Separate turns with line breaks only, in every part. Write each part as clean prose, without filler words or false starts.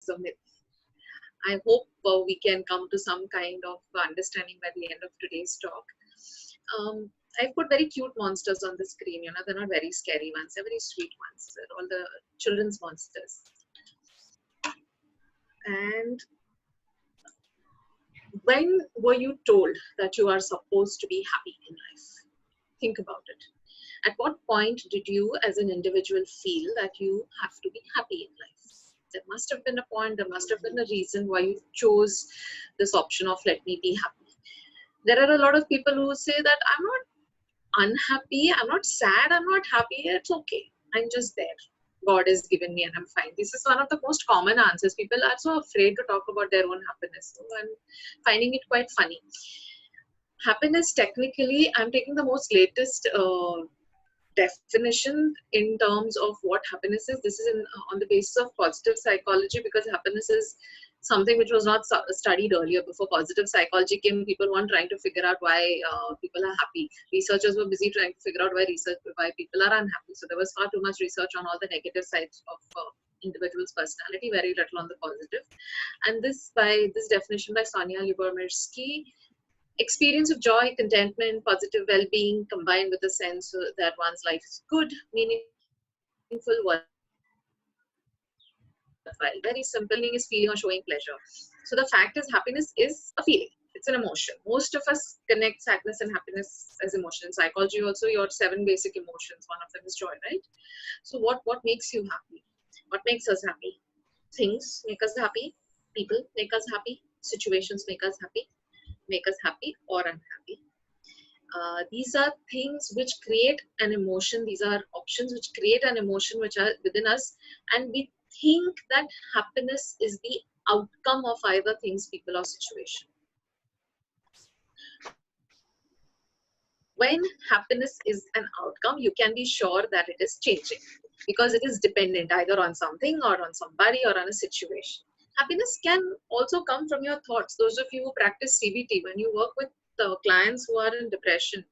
a myth. I hope we can come to some kind of understanding by the end of today's talk. I've put very cute monsters on the screen, you know, they're not very scary ones, they're very sweet ones. They're all the children's monsters. And when were you told that you are supposed to be happy in life? Think about it. At what point did you as an individual feel that you have to be happy in life? There must have been a point, there must have been a reason why you chose this option of let me be happy. There are a lot of people who say that I'm not unhappy, I'm not sad, I'm not happy, it's okay. I'm just there. God has given me and I'm fine. This is one of the most common answers. People are so afraid to talk about their own happiness. So I'm finding it quite funny. Happiness, technically, I'm taking the most latest definition in terms of what happiness is. This is on the basis of positive psychology, because happiness is something which was not studied earlier. Before positive psychology came, people weren't trying to figure out why people are happy. Researchers were busy trying to figure out why people are unhappy. So there was far too much research on all the negative sides of individual's personality, very little on the positive. And this, by this definition by Sonia Lyubomirsky, experience of joy, contentment, positive well-being combined with a sense that one's life is good, meaningful, worthwhile. Very simple, meaning is feeling or showing pleasure. So the fact is, happiness is a feeling. It's an emotion. Most of us connect sadness and happiness as emotion. In psychology also, your 7 basic emotions, one of them is joy, right? So what makes you happy? What makes us happy? Things make us happy. People make us happy. Situations make us happy or unhappy. These are things which create an emotion. These are options which create an emotion which are within us, and we think that happiness is the outcome of either things, people, or situation. When happiness is an outcome, you can be sure that it is changing, because it is dependent either on something or on somebody or on a situation. Happiness can also come from your thoughts. Those of you who practice CBT, when you work with clients who are in depression,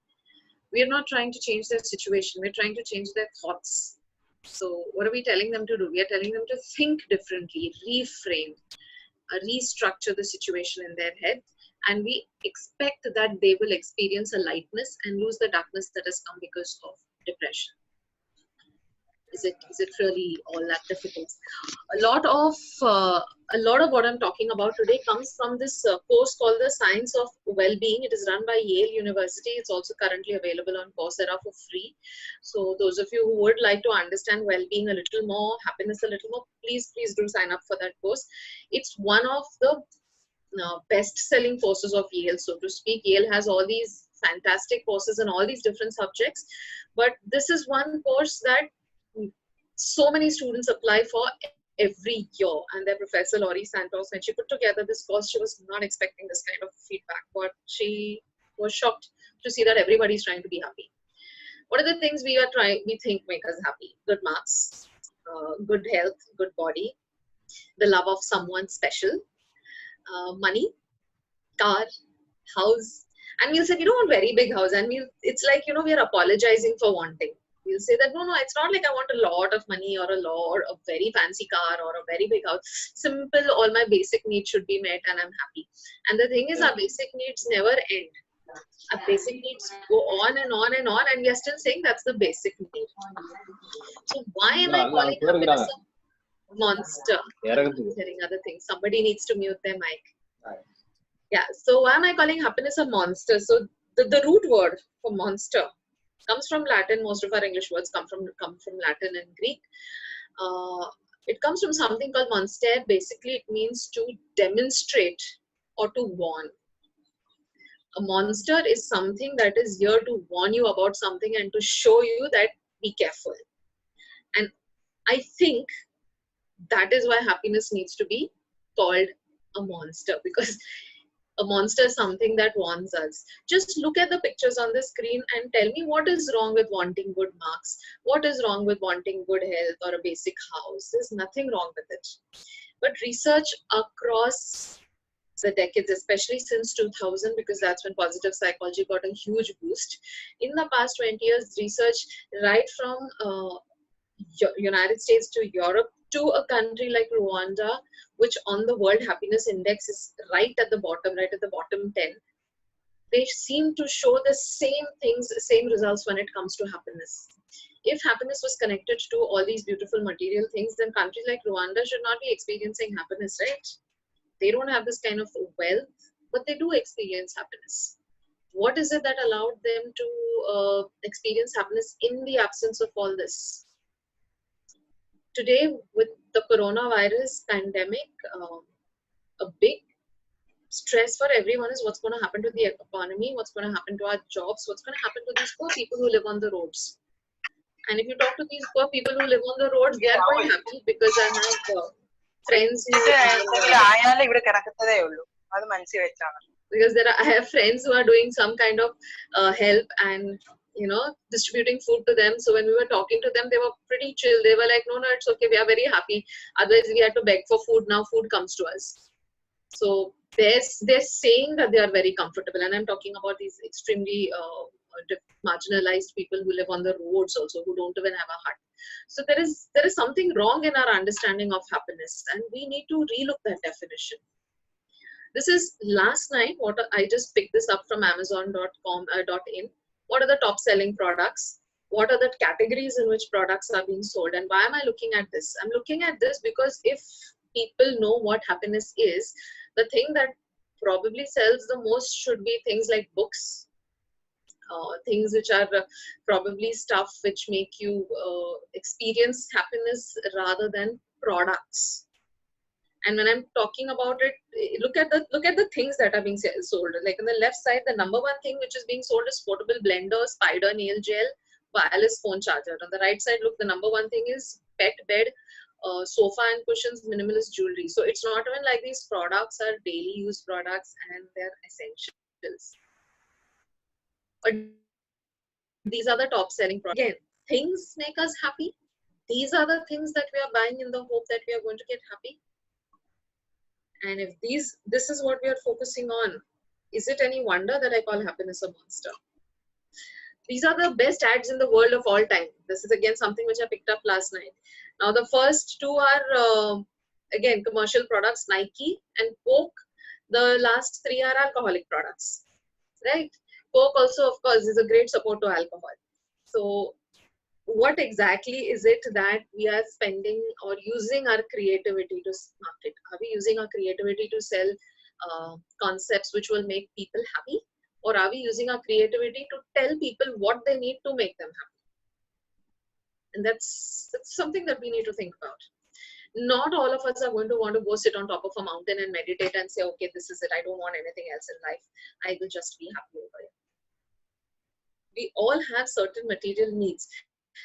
we are not trying to change their situation, we're trying to change their thoughts. So what are we telling them to do? We are telling them to think differently, reframe, restructure the situation in their head, and we expect that they will experience a lightness and lose the darkness that has come because of depression. Is it really all that difficult? A lot of what I'm talking about today comes from this course called the Science of Well-Being. It is run by Yale University. It's also currently available on Coursera for free. So those of you who would like to understand well-being a little more, happiness a little more, please do sign up for that course. It's one of the best-selling courses of Yale, so to speak. Yale has all these fantastic courses in all these different subjects, but this is one course that so many students apply for every year. And their professor Laurie Santos, when she put together this course, she was not expecting this kind of feedback, but she was shocked to see that everybody's trying to be happy. What are the things we think make us happy? Good marks, good health, good body, the love of someone special, money, car, house. And we'll say we don't want very big house, and it's like, you know, we are apologizing for wanting. We'll say that, no, it's not like I want a lot of money or a very fancy car or a very big house. Simple, all my basic needs should be met and I'm happy. And the thing is, our basic needs never end. Our basic needs go on and on and on, and we are still saying that's the basic need. So why am I calling happiness a monster? Hearing other things. Somebody needs to mute their mic. Yeah, so why am I calling happiness a monster? So the root word for monster comes from Latin. Most of our English words come from Latin and Greek. It comes from something called monster. Basically, it means to demonstrate or to warn. A monster is something that is here to warn you about something and to show you that be careful. And I think that is why happiness needs to be called a monster, because a monster is something that warns us. Just look at the pictures on the screen and tell me what is wrong with wanting good marks, what is wrong with wanting good health or a basic house. There's nothing wrong with it. But research across the decades, especially since 2000, because that's when positive psychology got a huge boost. In the past 20 years, research right from United States to Europe to a country like Rwanda, which on the World Happiness Index is right at the bottom, right at the bottom 10. They seem to show the same things, same results when it comes to happiness. If happiness was connected to all these beautiful material things, then countries like Rwanda should not be experiencing happiness, right? They don't have this kind of wealth, but they do experience happiness. What is it that allowed them to experience happiness in the absence of all this? Today, with the coronavirus pandemic, a big stress for everyone is what's going to happen to the economy, what's going to happen to our jobs, what's going to happen to these poor people who live on the roads. And if you talk to these poor people who live on the roads, they are quite happy because I have friends who because I have friends who are doing some kind of help and distributing food to them. So when we were talking to them, they were pretty chill. They were like, no, it's okay. We are very happy. Otherwise, we had to beg for food. Now food comes to us. So they're saying that they are very comfortable, and I'm talking about these extremely marginalized people who live on the roads also, who don't even have a hut. So there is something wrong in our understanding of happiness, and we need to relook that definition. This is last night. What I just picked this up from Amazon.com.in. What are the top selling products? What are the categories in which products are being sold? And why am I looking at this? I'm looking at this because if people know what happiness is, the thing that probably sells the most should be things like books, things which are probably stuff which make you experience happiness rather than products. And when I'm talking about it, look at the things that are being sold. Like on the left side, the number one thing which is being sold is portable blender, spider nail gel, wireless phone charger. On the right side, look, the number one thing is pet bed, sofa and cushions, minimalist jewelry. So it's not even like these products are daily use products and they're essentials. But these are the top selling products. Again, things make us happy. These are the things that we are buying in the hope that we are going to get happy. And if this is what we are focusing on, is it any wonder that I call happiness a monster? These are the best ads in the world of all time. This is again something which I picked up last night. Now the first two are again commercial products, Nike and Coke. The last three are alcoholic products, right? Coke also, of course, is a great support to alcohol. So what exactly is it that we are spending or using our creativity to market? Are we using our creativity to sell concepts which will make people happy? Or are we using our creativity to tell people what they need to make them happy? And that's something that we need to think about. Not all of us are going to want to go sit on top of a mountain and meditate and say, okay, this is it. I don't want anything else in life. I will just be happy over it. We all have certain material needs.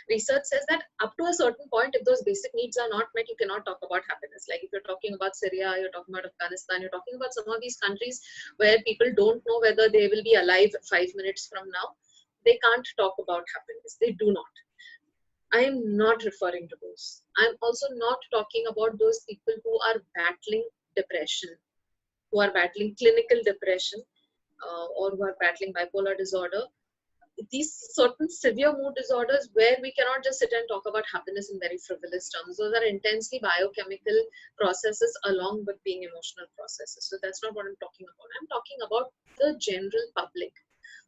Research says that up to a certain point, if those basic needs are not met, you cannot talk about happiness. Like if you're talking about Syria, you're talking about Afghanistan, you're talking about some of these countries where people don't know whether they will be alive 5 minutes from now, they can't talk about happiness. They do not. I am not referring to those. I'm also not talking about those people who are battling depression, who are battling clinical depression, or who are battling bipolar disorder. These certain severe mood disorders where we cannot just sit and talk about happiness in very frivolous terms. Those are intensely biochemical processes along with being emotional processes. So that's not what I'm talking about. I'm talking about the general public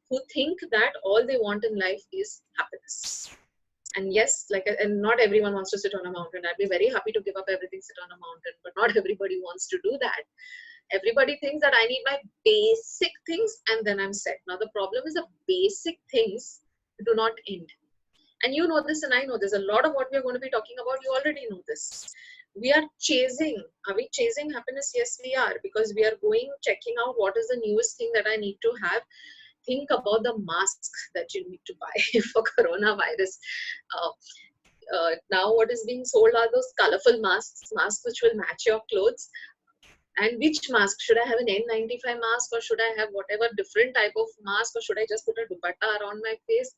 who think that all they want in life is happiness. And yes, and not everyone wants to sit on a mountain. I'd be very happy to give up everything, sit on a mountain, but not everybody wants to do that. Everybody thinks that I need my basic things and then I'm set. Now the problem is the basic things do not end. And you know this and I know this. A lot of what we are going to be talking about, you already know this. We are chasing. Are we chasing happiness? Yes, we are. Because we are checking out what is the newest thing that I need to have. Think about the masks that you need to buy for coronavirus. Now what is being sold are those colorful masks which will match your clothes. And which mask? Should I have an N95 mask or should I have whatever different type of mask or should I just put a dupatta around my face?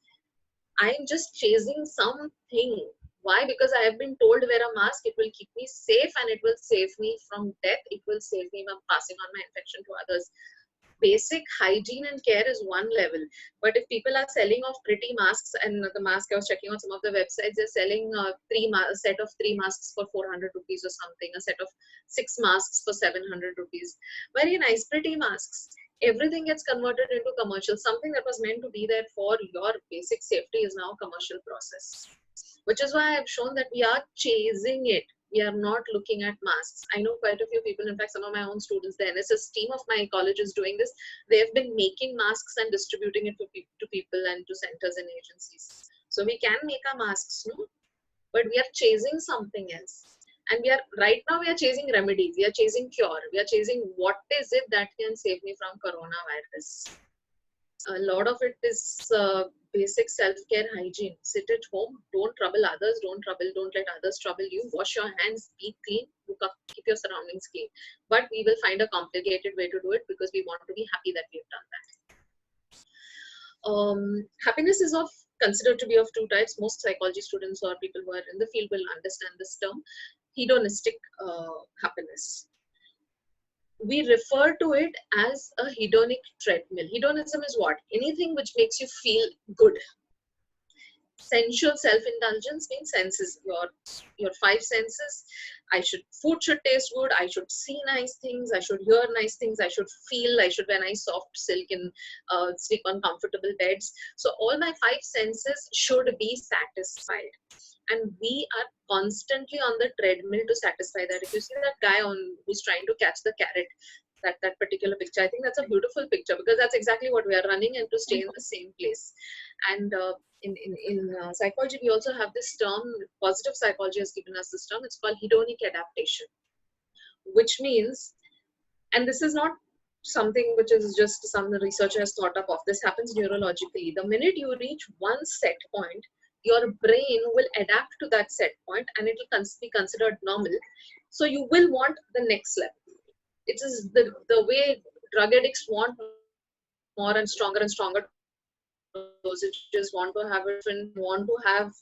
I'm just chasing something. Why? Because I have been told wear a mask, it will keep me safe and it will save me from death. It will save me from passing on my infection to others. basic hygiene and care is one level, but if people are selling off pretty masks, and the mask I was checking on some of the websites, they're selling a set of three masks for 400 rupees or something, a set of six masks for 700 rupees. Very nice, pretty masks. Everything gets converted into commercial. Something that was meant to be there for your basic safety is now a commercial process, which is why I've shown that we are chasing it. We are not looking at masks. I know quite a few people, in fact, some of my own students, the NSS team of my college is doing this. They've been making masks and distributing it to people and to centers and agencies. So we can make our masks, no? But we are chasing something else. And we are, right now, we are chasing remedies. We are chasing cure. We are chasing what is it that can save me from coronavirus. A lot of it is basic self-care hygiene. Sit at home, don't trouble others, don't let others trouble you. Wash your hands, be clean, look up, keep your surroundings clean. But we will find a complicated way to do it because we want to be happy that we've done that. Happiness is considered to be of two types. Most psychology students or people who are in the field will understand this term. Hedonistic happiness. We refer to it as a hedonic treadmill. Hedonism is what? Anything which makes you feel good. Sensual self-indulgence means senses, your five senses. Food should taste good, I should see nice things, I should hear nice things, I should feel, I should wear nice soft silk and sleep on comfortable beds. So all my five senses should be satisfied. And we are constantly on the treadmill to satisfy that. If you see that guy who's trying to catch the carrot, that particular picture, I think that's a beautiful picture because that's exactly what we are running and to stay in the same place. And in psychology, we also have this term, positive psychology has given us this term, it's called hedonic adaptation, which means, and this is not something which is just some researcher has thought up of, this happens neurologically. The minute you reach one set point, your brain will adapt to that set point and it will be considered normal. So you will want the next level. It is the way drug addicts want more and stronger dosages, want to have it, want to have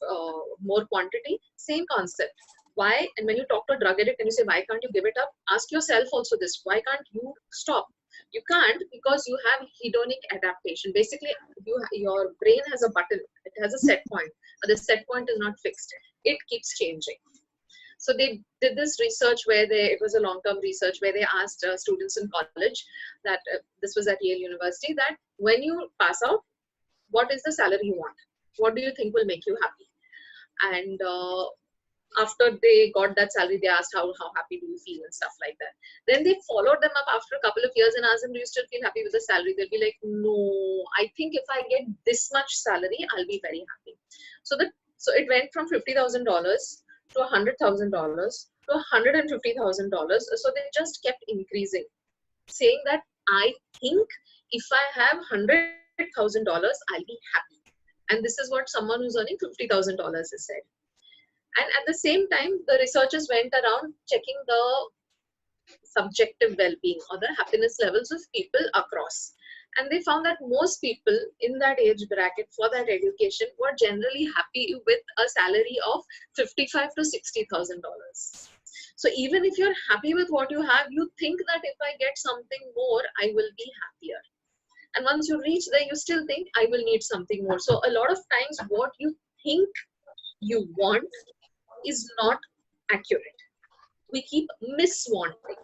more quantity. Same concept. Why? And when you talk to a drug addict and you say, why can't you give it up? Ask yourself also this, why can't you stop? You can't because you have hedonic adaptation. Basically, your brain has a button. It has a set point, but the set point is not fixed. It keeps changing. So they did this research where it was a long-term research where they asked students in college that this was at Yale University, that when you pass out, what is the salary you want? What do you think will make you happy? And after they got that salary, they asked how happy do you feel and stuff like that. Then they followed them up after a couple of years and asked them, do you still feel happy with the salary? They'll be like, no, I think if I get this much salary, I'll be very happy. So it went from $50,000 to $100,000 to $150,000. So they just kept increasing, saying that I think if I have $100,000, I'll be happy. And this is what someone who's earning $50,000 has said. And at the same time, the researchers went around checking the subjective well-being or the happiness levels of people across. And they found that most people in that age bracket for that education were generally happy with a salary of $55,000 to $60,000. So even if you're happy with what you have, you think that if I get something more, I will be happier. And once you reach there, you still think I will need something more. So a lot of times what you think you want is not accurate. We keep miswanting.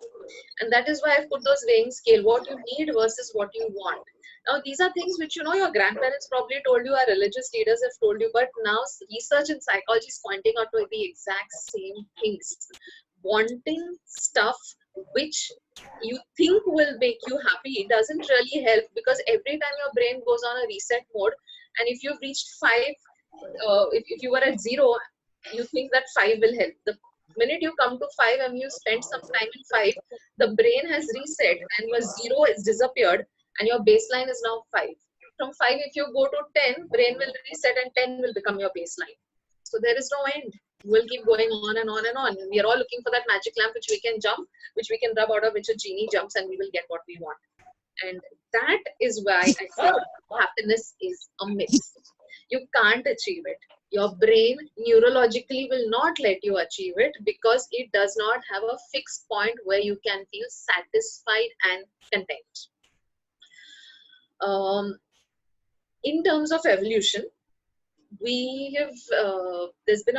And that is why I've put those weighing scale, what you need versus what you want. Now, these are things which, your grandparents probably told you, our religious leaders have told you, but now research in psychology is pointing out to the exact same things. Wanting stuff which you think will make you happy doesn't really help, because every time your brain goes on a reset mode, and if you've reached 5, if you were at 0, you think that 5 will help. The minute you come to 5 and you spend some time in 5, the brain has reset and your 0 is disappeared and your baseline is now 5. From 5, if you go to 10, brain will reset and 10 will become your baseline. So there is no end. We'll keep going on and on and on. And we are all looking for that magic lamp which we can jump, which we can rub out of which a genie jumps and we will get what we want. And that is why I say happiness is a myth. You can't achieve it. Your brain neurologically will not let you achieve it because it does not have a fixed point where you can feel satisfied and content. In terms of evolution, we have there's been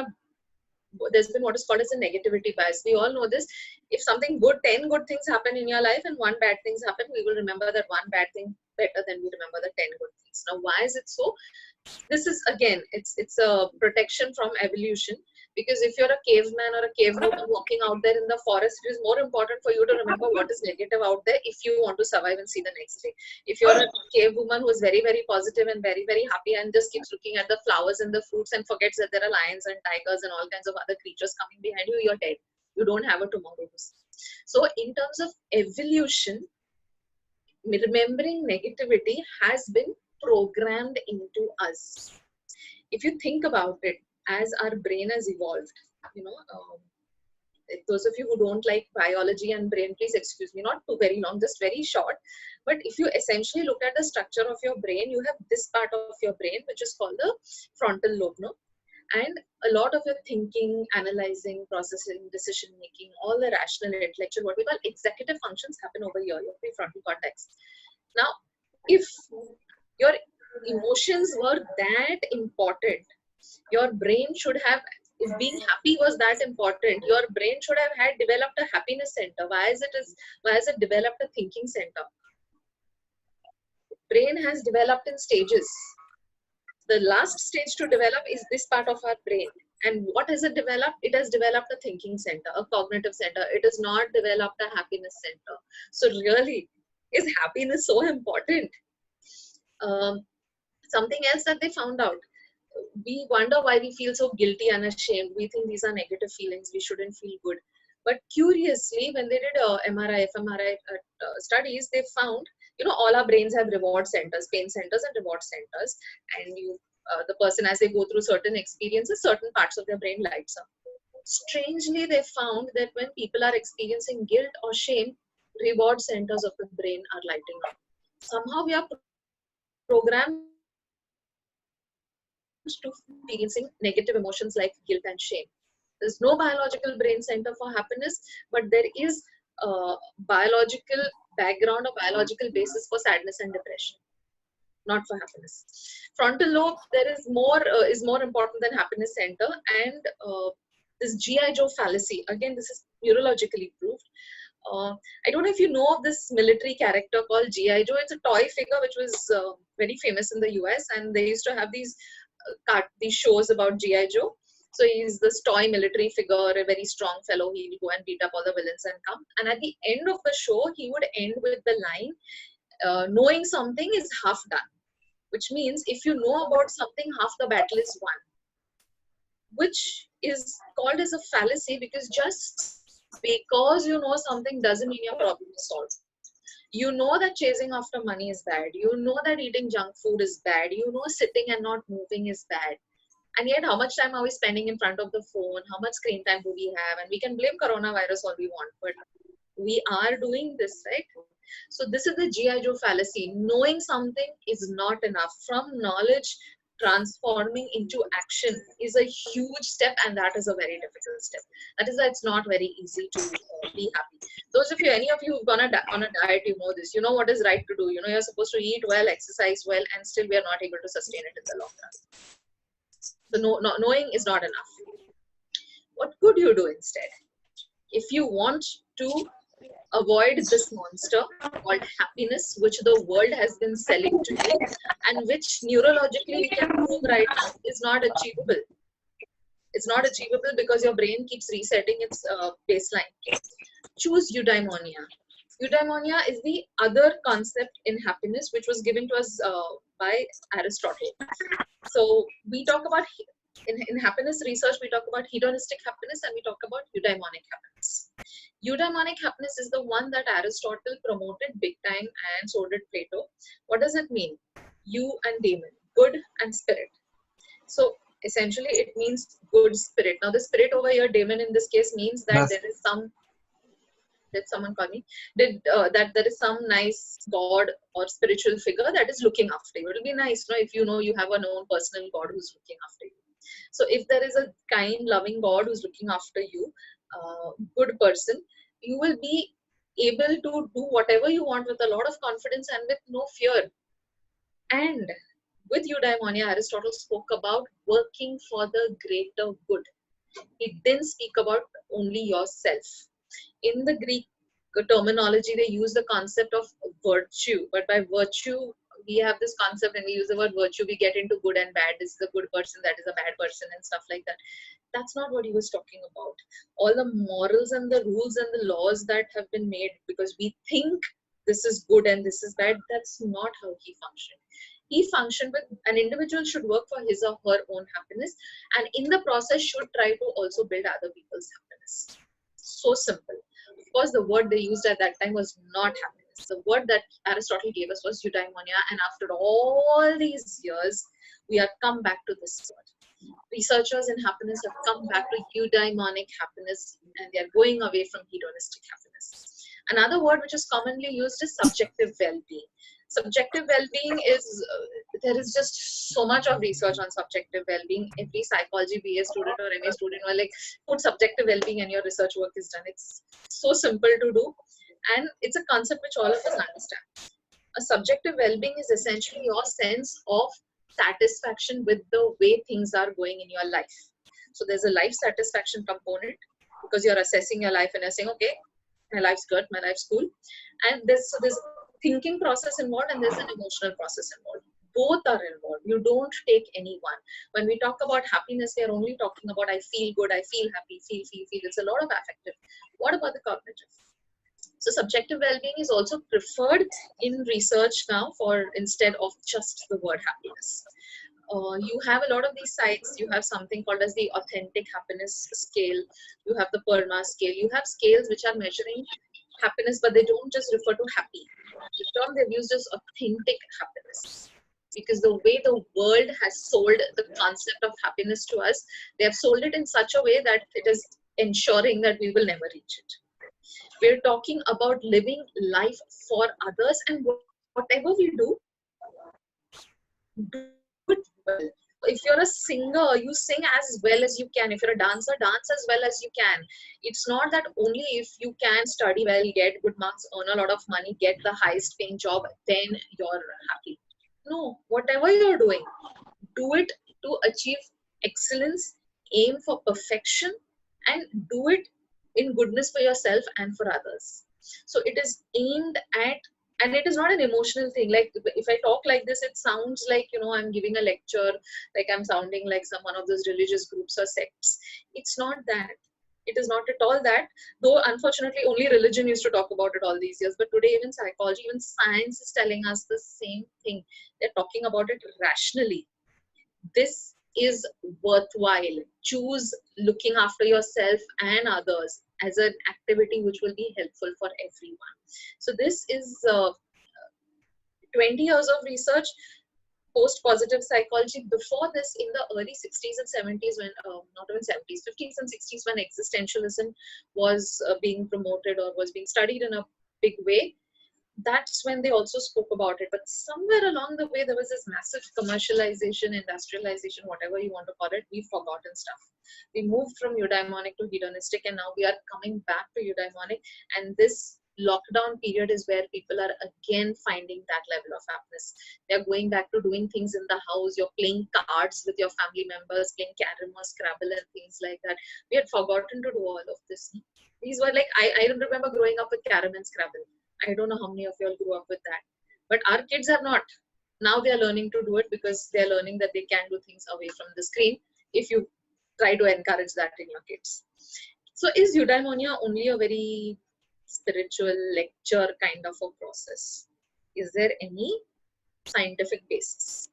what is called as a negativity bias. We all know this. If something good, 10 good things happen in your life and one bad things happen, we will remember that one bad thing better than we remember the 10 good things. Now, why is it so? This is again, it's a protection from evolution, because if you're a caveman or a cavewoman walking out there in the forest, it is more important for you to remember what is negative out there if you want to survive and see the next day. If you're a cavewoman who is very, very positive and very, very happy and just keeps looking at the flowers and the fruits and forgets that there are lions and tigers and all kinds of other creatures coming behind you, you're dead. You don't have a tomorrow to see. So in terms of evolution, remembering negativity has been programmed into us. If you think about it, as our brain has evolved, you know, those of you who don't like biology and brain, please excuse me, not too very long, just very short. But if you essentially look at the structure of your brain, you have this part of your brain, which is called the frontal lobe, no? And a lot of your thinking, analyzing, processing, decision making, all the rational, intellectual, what we call executive functions happen over here, your prefrontal cortex. Now, if your emotions were that important, your brain should have, if being happy was that important, your brain should have had developed a happiness center. Why has it developed a thinking center? Brain has developed in stages. The last stage to develop is this part of our brain. And what has it developed? It has developed a thinking center, a cognitive center. It has not developed a happiness center. So really, is happiness so important? Something else that they found out, we wonder why we feel so guilty and ashamed. We think these are negative feelings. We shouldn't feel good. But curiously, when they did MRI, fMRI studies, they found, you know, all our brains have reward centers, pain centers and reward centers. And the person, as they go through certain experiences, certain parts of their brain lights up. Strangely, they found that when people are experiencing guilt or shame, reward centers of the brain are lighting up. Somehow we are programmed to experiencing negative emotions like guilt and shame. There's no biological brain center for happiness, but there is a biological background or biological basis for sadness and depression, not for happiness. Frontal lobe, there is more important than happiness center. And this GI Joe fallacy, again, this is neurologically proved. I don't know if you know of this military character called GI Joe. It's a toy figure which was very famous in the US, and they used to have these shows about GI Joe. So he's this toy military figure, a very strong fellow. He will go and beat up all the villains and come. And at the end of the show, he would end with the line, knowing something is half done. Which means if you know about something, half the battle is won. Which is called as a fallacy, because just because you know something doesn't mean your problem is solved. You know that chasing after money is bad. You know that eating junk food is bad. You know sitting and not moving is bad. And yet, how much time are we spending in front of the phone? How much screen time do we have? And we can blame coronavirus all we want, but we are doing this, right? So this is the GI Joe fallacy. Knowing something is not enough. From knowledge, transforming into action is a huge step, and that is a very difficult step. That is why it's not very easy to be happy. Those of you, any of you who've gone on a diet, you know this. You know what is right to do. You know you're supposed to eat well, exercise well, and still we are not able to sustain it in the long run. So knowing is not enough. What could you do instead? If you want to avoid this monster called happiness, which the world has been selling to you, and which neurologically we can prove right now is not achievable. It's not achievable because your brain keeps resetting its baseline. Choose eudaimonia. Eudaimonia is the other concept in happiness, which was given to us by Aristotle. So we talk about, in happiness research, we talk about hedonistic happiness and we talk about eudaimonic happiness. Eudaimonic happiness is the one that Aristotle promoted big time, and so did Plato. What does it mean? You and daemon, good and spirit. So essentially it means good spirit. Now the spirit over here, daemon in this case, means that there is some, did someone call me? That there is some nice god or spiritual figure that is looking after you. It'll be nice, no, if you know you have a known personal god who's looking after you. So if there is a kind, loving god who's looking after you, good person, you will be able to do whatever you want with a lot of confidence and with no fear. And with eudaimonia, Aristotle spoke about working for the greater good. He didn't speak about only yourself. In the Greek terminology, they use the concept of virtue, but by virtue, we have this concept and we use the word virtue, we get into good and bad. This is a good person, that is a bad person, and stuff like that. That's not what he was talking about. All the morals and the rules and the laws that have been made because we think this is good and this is bad, that's not how he functioned. He functioned with an individual should work for his or her own happiness, and in the process should try to also build other people's happiness. So simple. Of course, the word they used at that time was not happiness. The word that Aristotle gave us was eudaimonia, and after all these years, we have come back to this word. Researchers in happiness have come back to eudaimonic happiness, and they are going away from hedonistic happiness. Another word which is commonly used is subjective well-being. Subjective well-being is, there is just so much of research on subjective well-being. Every psychology BA student or MA student will like, put subjective well-being and your research work is done. It's so simple to do, and it's a concept which all of us understand. A subjective well-being is essentially your sense of satisfaction with the way things are going in your life. So there's a life satisfaction component because you're assessing your life and you're saying, okay, my life's good, my life's cool. And there's a thinking process involved and there's an emotional process involved. Both are involved. You don't take any one. When we talk about happiness, we are only talking about I feel good, I feel happy, feel. It's a lot of affective. What about the cognitive? So subjective well-being is also preferred in research now for instead of just the word happiness. You have a lot of these sites. You have something called as the authentic happiness scale. You have the PERMA scale. You have scales which are measuring happiness, but they don't just refer to happy. The term they've used is authentic happiness. Because the way the world has sold the concept of happiness to us, they have sold it in such a way that it is ensuring that we will never reach it. We're talking about living life for others, and whatever we do it well. If you're a singer, you sing as well as you can. If you're a dancer, dance as well as you can. It's not that only if you can study well, get good marks, earn a lot of money, get the highest paying job, then you're happy. No, whatever you're doing, do it to achieve excellence, aim for perfection, and do it in goodness for yourself and for others. So it is aimed at, and it is not an emotional thing. Like if I talk like this, it sounds like, you know, I'm giving a lecture, like I'm sounding like some one of those religious groups or sects. It's not that. It is not at all that, though unfortunately only religion used to talk about it all these years. But today even psychology, even science is telling us the same thing. They're talking about it rationally. This is worthwhile. Choose looking after yourself and others as an activity which will be helpful for everyone. So this is 20 years of research, post-positive psychology. Before this, in the early 60s and 70s, when not even 70s, 50s and 60s, when existentialism was being promoted or was being studied in a big way, that's when they also spoke about it. But somewhere along the way, there was this massive commercialization, industrialization, whatever you want to call it. We've forgotten stuff. We moved from eudaimonic to hedonistic, and now we are coming back to eudaimonic. And this lockdown period is where people are again finding that level of happiness. They're going back to doing things in the house. You're playing cards with your family members, playing carom or Scrabble and things like that. We had forgotten to do all of this. These were like, I remember growing up with carom and Scrabble. I don't know how many of you all grew up with that. But our kids are not. Now they are learning to do it because they are learning that they can do things away from the screen if you try to encourage that in your kids. So is eudaimonia only a very spiritual lecture kind of a process? Is there any scientific basis?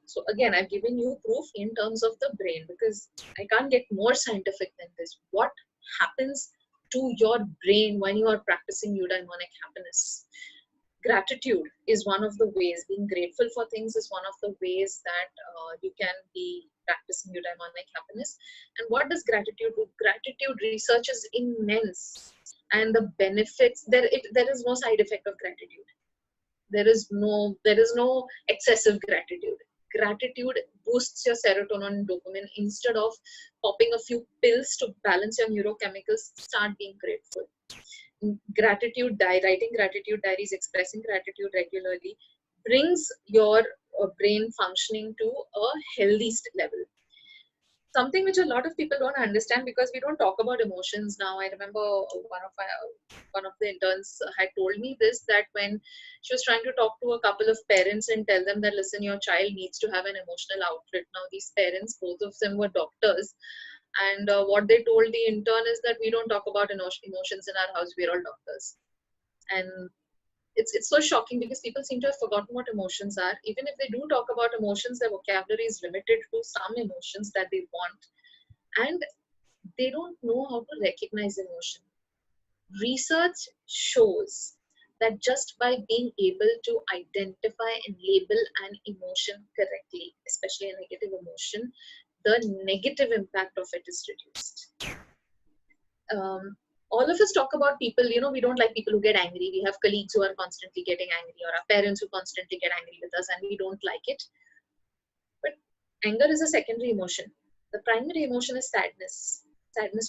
So again, I've given you proof in terms of the brain because I can't get more scientific than this. What happens to your brain when you are practicing eudaimonic happiness? Gratitude is one of the ways. Being grateful for things is one of the ways that you can be practicing eudaimonic happiness. And what does gratitude do? Gratitude research is immense, and the benefits, there is no side effect of gratitude. There is no excessive gratitude. Gratitude boosts your serotonin and dopamine. Instead of popping a few pills to balance your neurochemicals, start being grateful. Writing gratitude diaries, expressing gratitude regularly brings your brain functioning to a healthy level. Something which a lot of people don't understand, because we don't talk about emotions now. I remember one of the interns had told me this, that when she was trying to talk to a couple of parents and tell them that, listen, your child needs to have an emotional outlet. Now these parents, both of them were doctors, and what they told the intern is that we don't talk about emotions in our house, we're all doctors. And it's so shocking, because people seem to have forgotten what emotions are. Even if they do talk about emotions, their vocabulary is limited to some emotions that they want, and they don't know how to recognize emotion. Research shows that just by being able to identify and label an emotion correctly, especially a negative emotion, the negative impact of it is reduced. All of us talk about people, we don't like people who get angry. We have colleagues who are constantly getting angry, or our parents who constantly get angry with us, and we don't like it. But anger is a secondary emotion. The primary emotion is sadness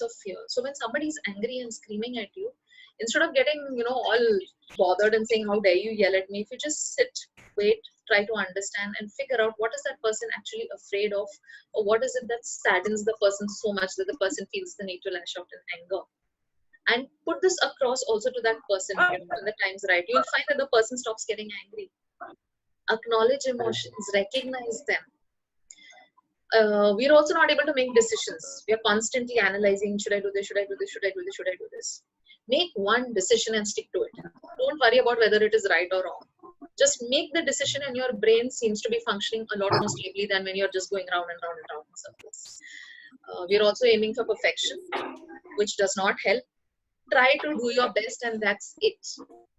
or fear. So when somebody is angry and screaming at you, instead of getting, all bothered and saying, how dare you yell at me, if you just sit, wait, try to understand and figure out what is that person actually afraid of, or what is it that saddens the person so much that the person feels the need to lash out in anger. And put this across also to that person, when the time's right, you'll find that the person stops getting angry. Acknowledge emotions, recognize them. We're also not able to make decisions. We are constantly analyzing, should I do this, should I do this, should I do this, should I do this. Make one decision and stick to it. Don't worry about whether it is right or wrong. Just make the decision, and your brain seems to be functioning a lot more stably than when you're just going round and round and round in circles. We're also aiming for perfection, which does not help. Try to do your best, and that's it.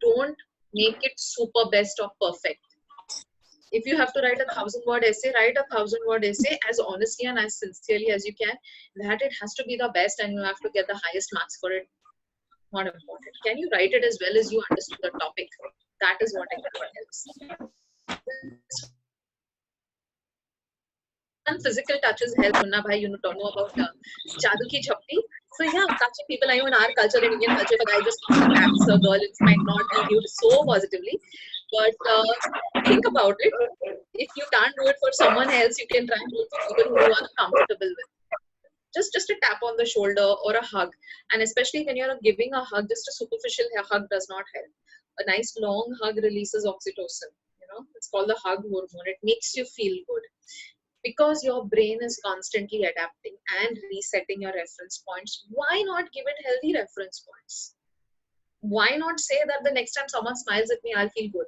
Don't make it super best or perfect. If you have to write 1,000-word essay, write 1,000-word essay as honestly and as sincerely as you can. That it has to be the best and you have to get the highest marks for it, not important. Can you write it as well as you understood the topic? That is what actually helps. Even physical touches help. Munna bhai, you know about Jadu ki Jhappi. So yeah, touching people. I know in our culture, in Indian culture, if a guy just comes and taps a girl, it might not be viewed so positively. But think about it. If you can't do it for someone else, you can try and do it for people who you are comfortable with. Just a tap on the shoulder or a hug. And especially when you're giving a hug, just a superficial hug does not help. A nice long hug releases oxytocin. It's called the hug hormone. It makes you feel good. Because your brain is constantly adapting and resetting your reference points, why not give it healthy reference points? Why not say that the next time someone smiles at me, I'll feel good?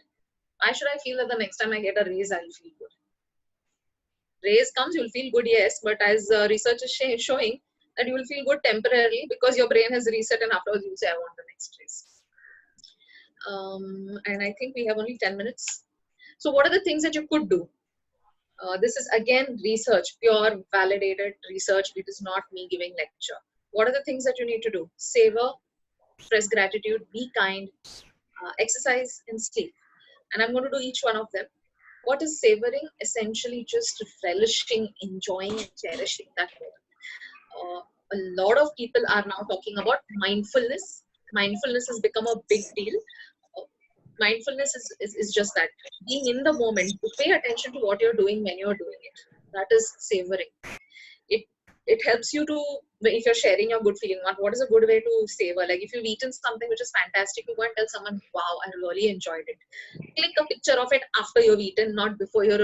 Why should I feel that the next time I get a raise, I'll feel good? Raise comes, you'll feel good, yes, but as research is showing that you will feel good temporarily because your brain has reset, and afterwards you say, I want the next raise. And I think we have only 10 minutes. So what are the things that you could do? This is again research, pure validated research. It is not me giving lecture. What are the things that you need to do? Savor, express gratitude, be kind, exercise, and sleep. And I'm going to do each one of them. What is savoring? Essentially just relishing, enjoying, and cherishing that moment. A lot of people are now talking about mindfulness. Mindfulness has become a big deal. Mindfulness is just that, being in the moment, to pay attention to what you're doing when you're doing it. That is savoring. It helps you to, if you're sharing your good feeling, what is a good way to savor? Like if you've eaten something which is fantastic, you go and tell someone, wow, I really enjoyed it. Click a picture of it after you've eaten, not before you've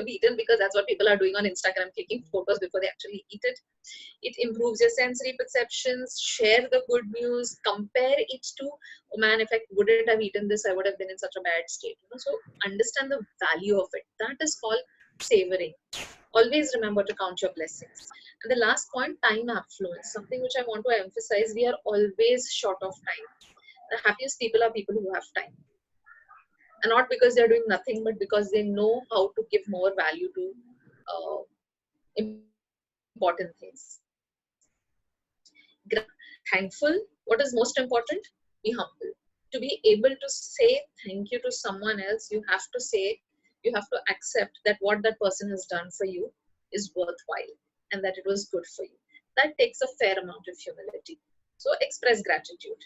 eaten, because that's what people are doing on Instagram, clicking photos before they actually eat it. It improves your sensory perceptions. Share the good news. Compare it to, oh man, if I wouldn't have eaten this, I would have been in such a bad state. So understand the value of it. That is called savoring. Always remember to count your blessings. And the last point, time affluence. Something which I want to emphasize, we are always short of time. The happiest people are people who have time. And not because they're doing nothing, but because they know how to give more value to important things. Thankful. What is most important? Be humble. To be able to say thank you to someone else, you have to accept that what that person has done for you is worthwhile and that it was good for you. That takes a fair amount of humility. So express gratitude.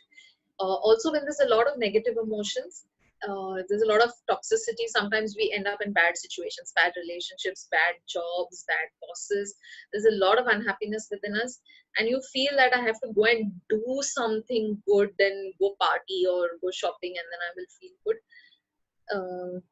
Also, when there's a lot of negative emotions, There's a lot of toxicity. Sometimes we end up in bad situations, bad relationships, bad jobs, bad bosses. There's a lot of unhappiness within us, and you feel that I have to go and do something good, then go party or go shopping, and then I will feel good.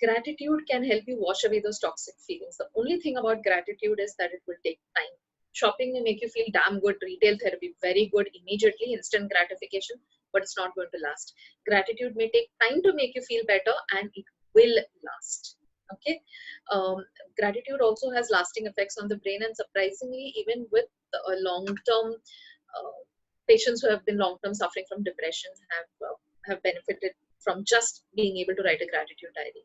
Gratitude can help you wash away those toxic feelings. The only thing about gratitude is that it will take time. Shopping may make you feel damn good, retail therapy, very good, immediately, instant gratification, but it's not going to last. Gratitude may take time to make you feel better, and it will last. Okay. Gratitude also has lasting effects on the brain, and surprisingly, even with long term patients who have been long term suffering from depression have benefited from just being able to write a gratitude diary.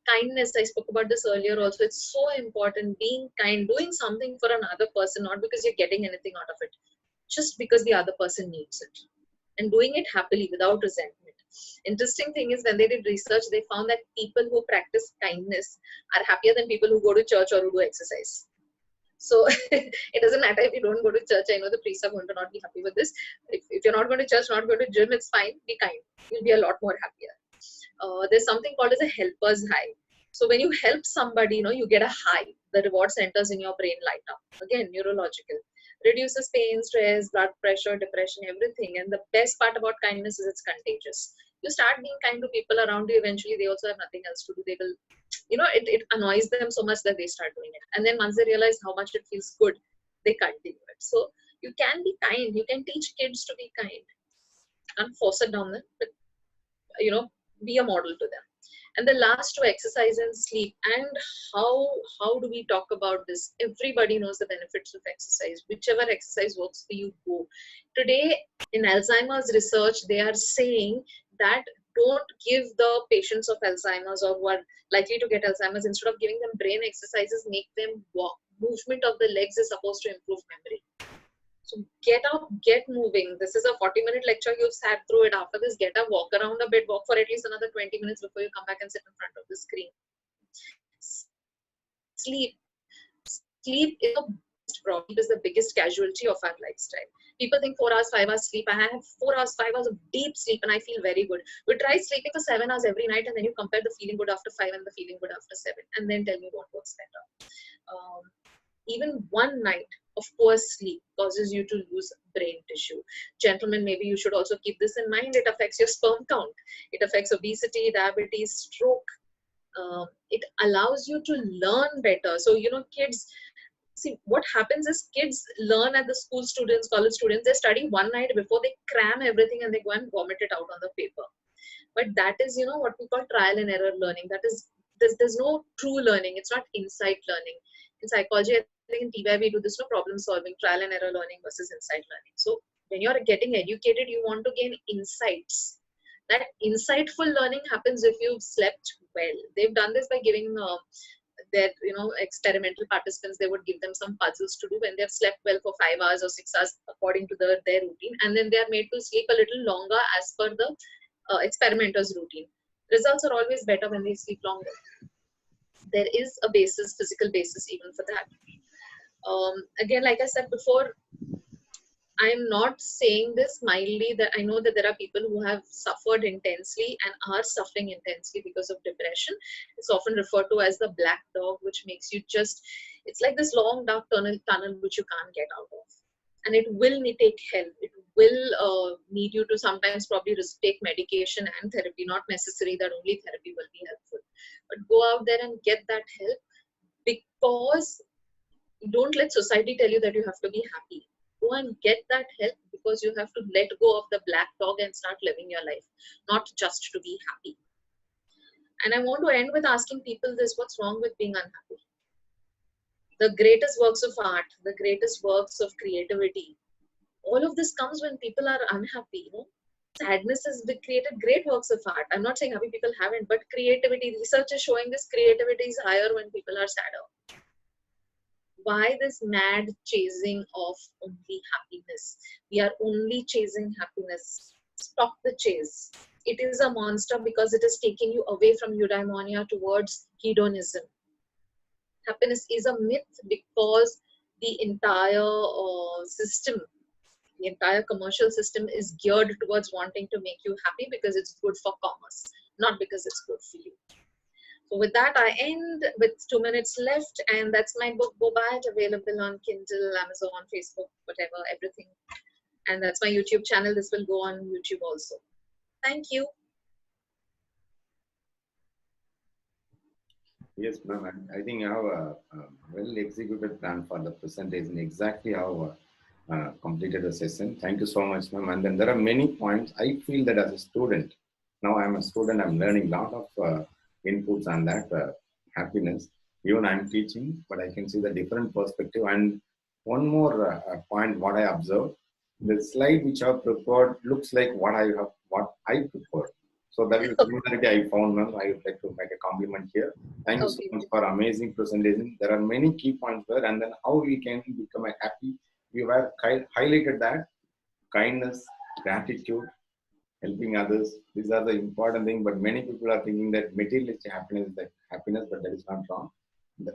Kindness, I spoke about this earlier also. It's so important. Being kind, doing something for another person, not because you're getting anything out of it, just because the other person needs it, and doing it happily without resentment. Interesting thing is, when they did research, they found that people who practice kindness are happier than people who go to church or who do exercise. So it doesn't matter if you don't go to church. I know the priests are going to not be happy with this. If you're not going to church, not going to gym, it's fine. Be kind. You'll be a lot more happier. There's something called as a helper's high. So when you help somebody, you get a high. The reward centers in your brain light up. Again, neurological. Reduces pain, stress, blood pressure, depression, everything. And the best part about kindness is it's contagious. You start being kind to people around you, eventually they also have nothing else to do. They will, it annoys them so much that they start doing it. And then once they realize how much it feels good, they continue it. So you can be kind. You can teach kids to be kind. And force it down them, but be a model to them. And the last two, exercise and sleep. And how do we talk about this? Everybody knows the benefits of exercise. Whichever exercise works for you, go. Today in Alzheimer's research, they are saying that don't give the patients of Alzheimer's or who are likely to get Alzheimer's, instead of giving them brain exercises, make them walk. Movement of the legs is supposed to improve memory. So get up, get moving. This is a 40-minute lecture. You've sat through it. After this, get up, walk around a bit, walk for at least another 20 minutes before you come back and sit in front of the screen. Sleep. Sleep is the biggest problem, is the biggest casualty of our lifestyle. People think 4 hours, 5 hours sleep. I have 4 hours, 5 hours of deep sleep and I feel very good. But try sleeping for 7 hours every night, and then you compare the feeling good after 5 and the feeling good after 7, and then tell me what works better. Even one night of poor sleep causes you to lose brain tissue. Gentlemen, maybe you should also keep this in mind. It affects your sperm count. It affects obesity, diabetes, stroke. It allows you to learn better. So, kids, see, what happens is kids learn at the school students, college students, they study one night before, they cram everything and they go and vomit it out on the paper. But that is, what we call trial and error learning. That is, there's no true learning. It's not insight learning. In psychology, I think in TY we do this, problem solving, trial and error learning versus insight learning. So when you're getting educated, you want to gain insights. That insightful learning happens if you've slept well. They've done this by giving their experimental participants, they would give them some puzzles to do when they've slept well for 5 hours or 6 hours according to their routine, and then they are made to sleep a little longer as per the experimenter's routine. Results are always better when they sleep longer. There is a basis, physical basis even for that. Again, like I said before, I'm not saying this mildly, that I know that there are people who have suffered intensely and are suffering intensely because of depression. It's often referred to as the black dog, which makes you it's like this long dark tunnel which you can't get out of. And it will take help. It will need you to sometimes probably take medication and therapy. Not necessary that only therapy will be helpful. But go out there and get that help, because don't let society tell you that you have to be happy. Go and get that help, because you have to let go of the black dog and start living your life, not just to be happy. And I want to end with asking people this: what's wrong with being unhappy? The greatest works of art, the greatest works of creativity, all of this comes when people are unhappy. Sadness has created great works of art. I'm not saying happy people haven't, but creativity, research is showing this, creativity is higher when people are sadder. Why this mad chasing of only happiness? We are only chasing happiness. Stop the chase. It is a monster because it is taking you away from eudaimonia towards hedonism. Happiness is a myth because the entire system, the entire commercial system is geared towards wanting to make you happy because it's good for commerce. not because it's good for you. So with that, I end with 2 minutes left, and that's my book, Bobat, available on Kindle, Amazon, Facebook, whatever, everything. And that's my YouTube channel. This will go on YouTube also. Thank you.
Yes, ma'am. I think you have a well executed plan for the presentation, exactly how completed the session. Thank you so much, ma'am. And then there are many points. I feel that as a student, now I'm a student, I'm learning a lot of inputs on that happiness. Even I'm teaching, but I can see the different perspective. And one more point, what I observed, the slide which I've prepared looks like what I prepared. So that is the similarity I found, ma'am. I would like to make a compliment here. Thank you so
Okay.
much for amazing presentation. There are many key points there, and then how we can become a happy. We have highlighted that kindness, gratitude, helping others. These are the important things. But many people are thinking that materialistic happiness is like happiness, but that is not wrong.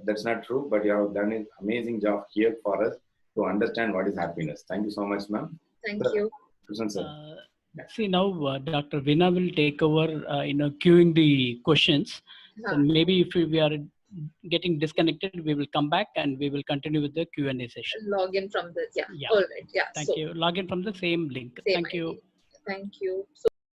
That's not true. But you have done an amazing job here for us to understand what is happiness. Thank you so much, ma'am.
Thank you.
Susan, sir.
See now, Dr. Veena will take over, queuing the questions. So maybe if we are getting disconnected, we will come back and we will continue with the Q&A session.
Log in from the, yeah. All right. Yeah.
Thank you. Log in from the same link.
Same
Thank
ID.
you.
Thank you. So